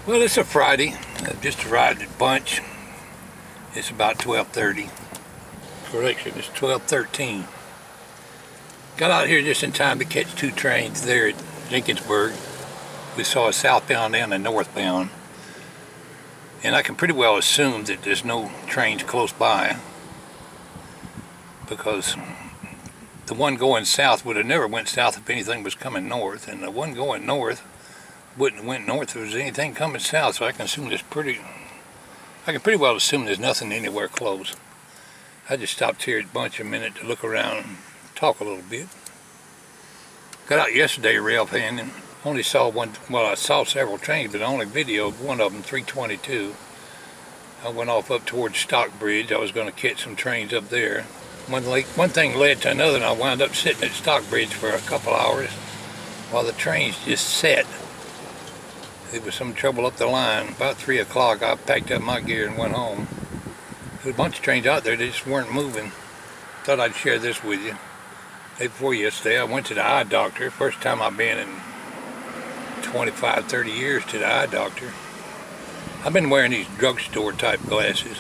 Well, it's a Friday. I just arrived at Bunch. It's about 12:30. Correction, it's 12:13. Got out here just in time to catch two trains there at Jenkinsburg. We saw a southbound and a northbound. And I can pretty well assume that there's no trains close by, because the one going south would have never went south if anything was coming north, and the one going north wouldn't have went north if there was anything coming south. So I can pretty well assume there's nothing anywhere close. I just stopped here at Bunch a minute to look around and talk a little bit. Got out yesterday rail fan and only saw one. Well, I saw several trains, but I only videoed one of them, 322. I went off up towards Stockbridge. I was going to catch some trains up there. One thing led to another, and I wound up sitting at Stockbridge for a couple hours while the trains just sat. There was some trouble up the line. About 3 o'clock, I packed up my gear and went home. There was a bunch of trains out there that just weren't moving. Thought I'd share this with you. Day before yesterday, I went to the eye doctor. First time I've been in 25, 30 years to the eye doctor. I've been wearing these drugstore type glasses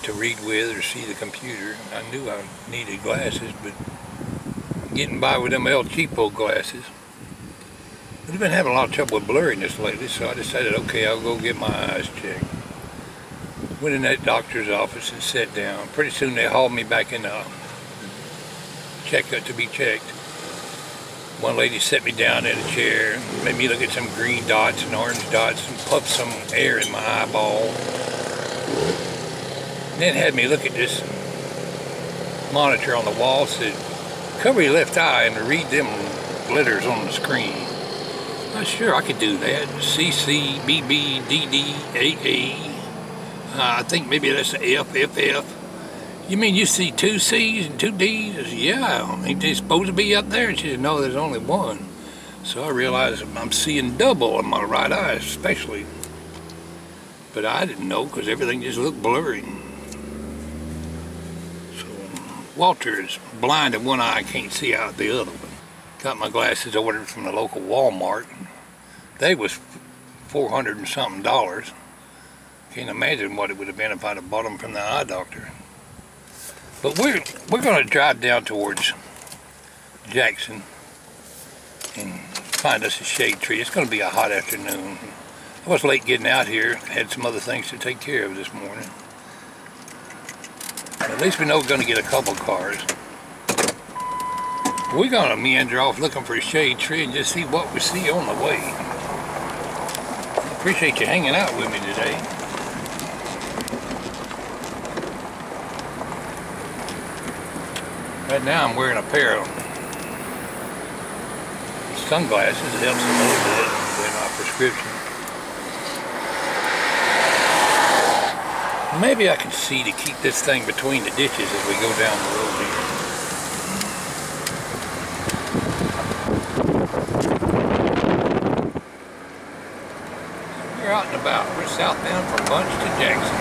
to read with or see the computer. I knew I needed glasses, but getting by with them El Cheapo glasses. I've been having a lot of trouble with blurriness lately, so I decided, okay, I'll go get my eyes checked. Went in that doctor's office and sat down. Pretty soon they hauled me back in the checkup to be checked. One lady set me down in a chair, made me look at some green dots and orange dots and puffed some air in my eyeball. And then had me look at this monitor on the wall, said, cover your left eye and read them letters on the screen. Sure, I could do that. CC, BB, DD, AA. I think maybe that's the FFF. You mean you see 2 C's and 2 D's? I said, yeah, ain't they supposed to be up there? And she said, no, there's only one. So I realized I'm seeing double in my right eye, especially. But I didn't know because everything just looked blurry. So Walter is blind in one eye, can't see out the other one. Got my glasses ordered from the local Walmart. They was $400 and something. Can't imagine what it would have been if I'd have bought them from the eye doctor. But we're going to drive down towards Jackson and find us a shade tree. It's going to be a hot afternoon. I was late getting out here. Had some other things to take care of this morning. At least we know we're going to get a couple cars. We're going to meander off looking for a shade tree and just see what we see on the way. I appreciate you hanging out with me today. Right now I'm wearing a pair of sunglasses. It helps a little bit with my prescription. Maybe I can see to keep this thing between the ditches as we go down the road here. We're out and about. We're southbound from Bunch to Jackson.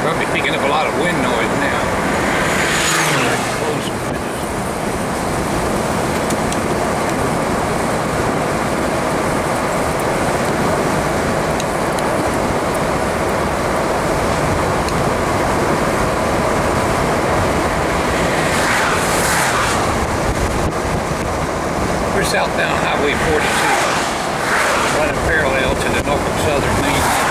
Probably picking up a lot of wind noise now. We're southbound Highway 42. Running parallel to the Norfolk Southern main line.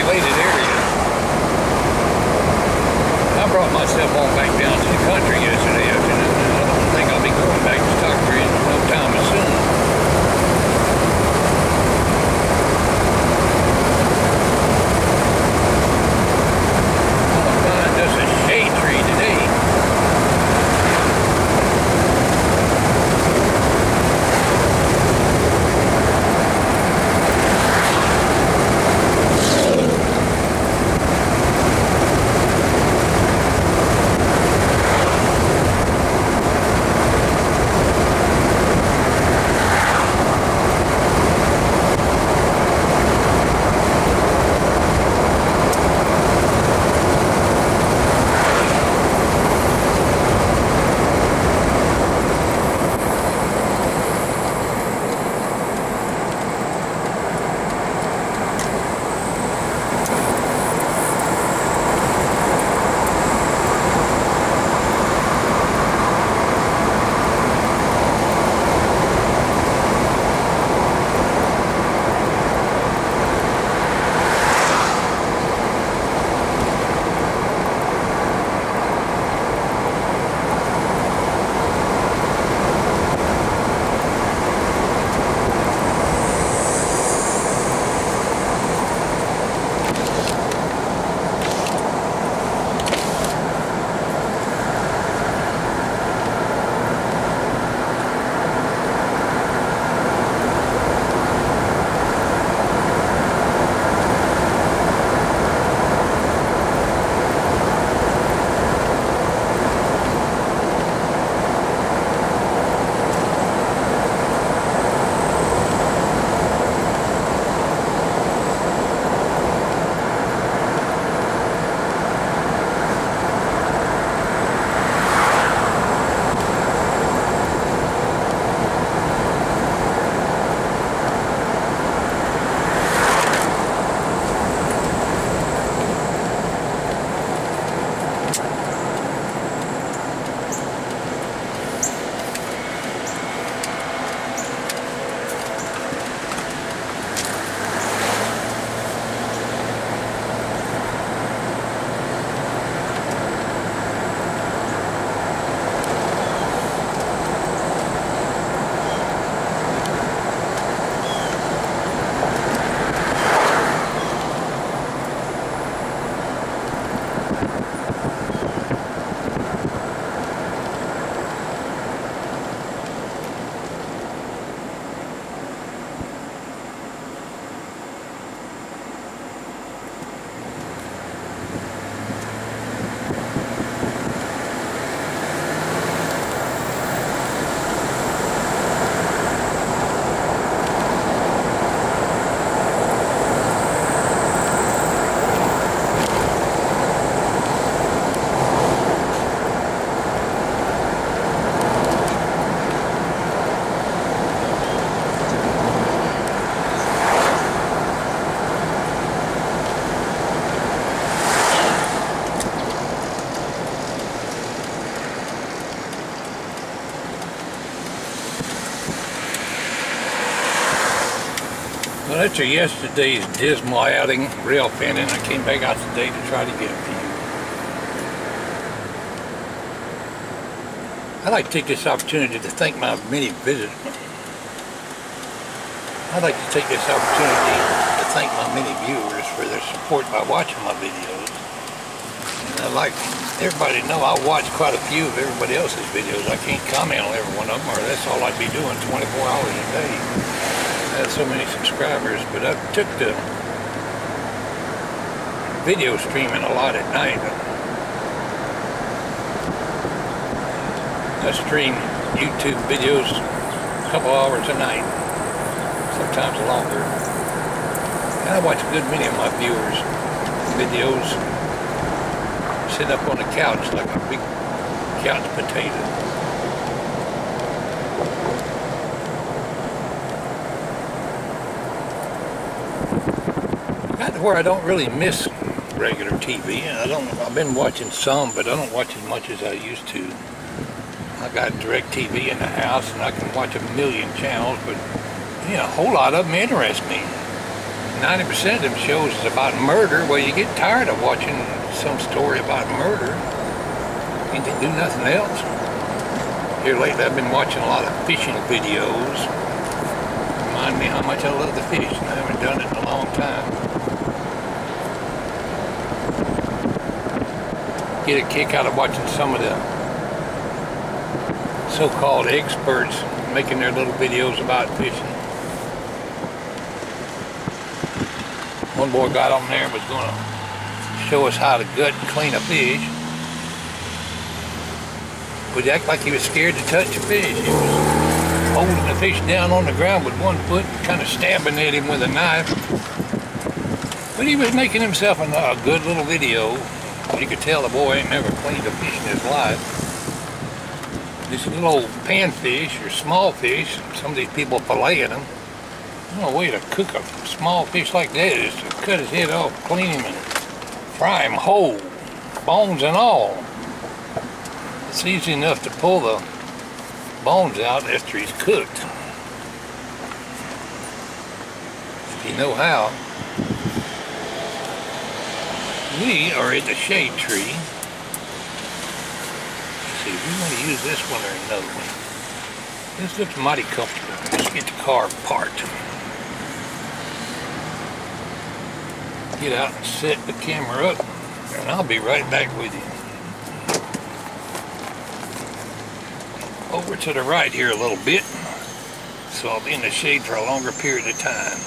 populated area. I brought myself on back down to the country yesterday afternoon. I don't think I'll be going back to Stockbridge no time soon. I'll find just a shade tree today. Well, after yesterday's dismal outing, rail penning, I came back out today to try to get a few. I'd like to take this opportunity to thank my many visitors. I'd like to take this opportunity to thank my many viewers for their support by watching my videos. And I'd like everybody to know I watch quite a few of everybody else's videos. I can't comment on every one of them, or that's all I'd be doing 24 hours a day. I have so many subscribers, but I took to video streaming a lot at night. I stream YouTube videos a couple hours a night, sometimes longer. And I watch a good many of my viewers' videos sit up on the couch like a big couch potato. Got to where I don't really miss regular TV. I've been watching some, but I don't watch as much as I used to. I got direct TV in the house and I can watch a million channels, but a whole lot of them interest me. 90% of them shows is about murder. Well, you get tired of watching some story about murder. You can do nothing else. Here lately I've been watching a lot of fishing videos. Remind me how much I love the fish, and I haven't done it in a long time. Get a kick out of watching some of the so-called experts making their little videos about fishing. One boy got on there and was going to show us how to gut and clean a fish. But he acted like he was scared to touch a fish. He was holding the fish down on the ground with one foot, kind of stabbing at him with a knife. But he was making himself a good little video. You could tell the boy ain't never cleaned a fish in his life. These little old panfish or small fish, some of these people filleting them. The only way to cook a small fish like that is to cut his head off, clean him, and fry him whole, bones and all. It's easy enough to pull the bones out after he's cooked, if you know how. We are at the shade tree. Let's see, we want to use this one or another one. This looks mighty comfortable. Let's get the car parked. Get out and set the camera up, and I'll be right back with you. Over to the right here a little bit, so I'll be in the shade for a longer period of time.